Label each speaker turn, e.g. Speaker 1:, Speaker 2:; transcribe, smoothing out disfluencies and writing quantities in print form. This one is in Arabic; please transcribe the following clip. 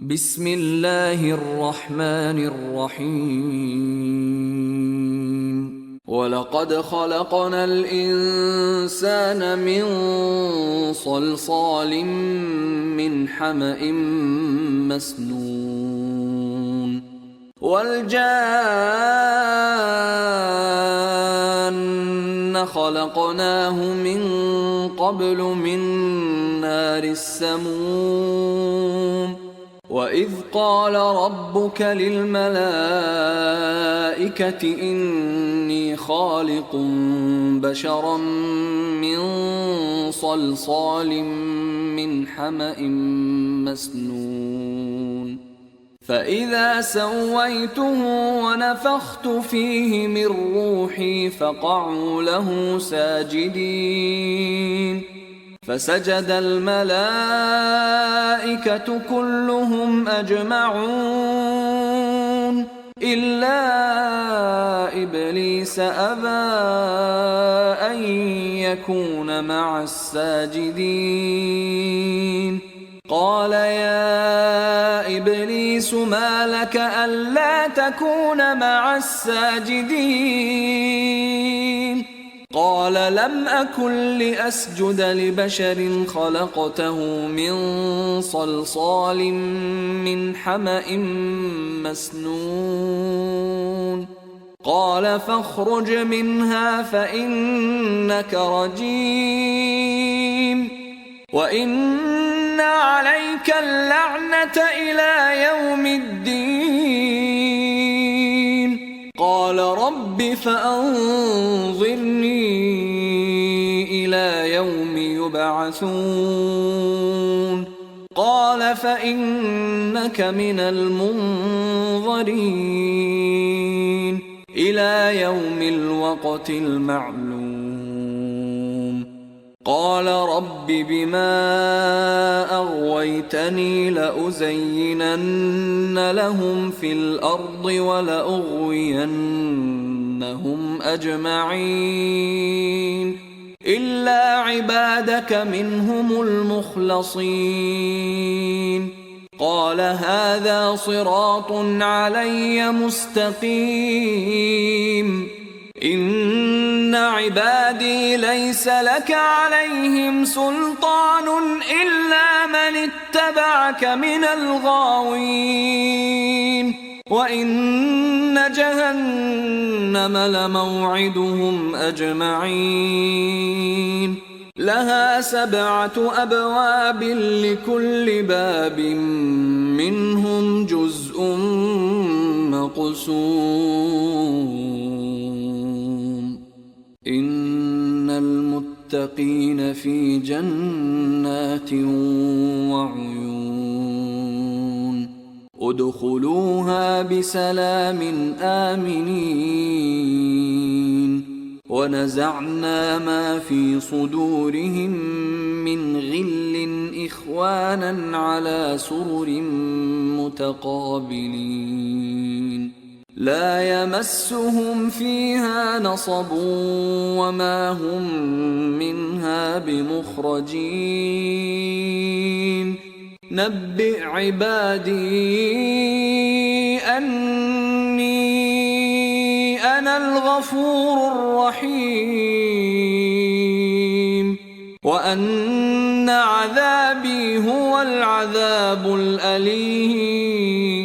Speaker 1: بسم الله الرحمن الرحيم ولقد خلقنا الإنسان من صلصال من حمأ مسنون والجان خلقناه من قبل من نار السموم وإذ قال ربك للملائكة إني خالق بشرا من صلصال من حمأ مسنون فإذا سويته ونفخت فيه من روحي فقعوا له ساجدين فسجد الملائكة كلهم أجمعون إلا إبليس أبى أن يكون مع الساجدين قال يا إبليس ما لك ألا تكون مع الساجدين قال لم أكن لأسجد لبشر خلقته من صلصال من حمأ مسنون قال فاخرج منها فإنك رجيم وإن عليك اللعنة إلى يوم الدين قال رب فأنظرني إلى يوم يبعثون قال فإنك من المنظرين إلى يوم الوقت المعلوم قال رب بما أغويتني لأزينن لهم في الأرض ولأغوينهم أجمعين إلا عبادك منهم المخلصين قال هذا صراط علي مستقيم إن عبادي ليس لك عليهم سلطان إلا من اتبعك من الغاوين وإن جهنم لموعدهم أجمعين لها 7 أبواب لكل باب منهم جزء مقسوم إن المتقين في جنات وعيون ادخلوها بسلام آمنين ونزعنا ما في صدورهم من غل إخوانا على سرر متقابلين لا يمسهم فيها نصب وما هم منها بمخرجين نبئ عبادي أني أنا الغفور الرحيم وأن عذابي هو العذاب الأليم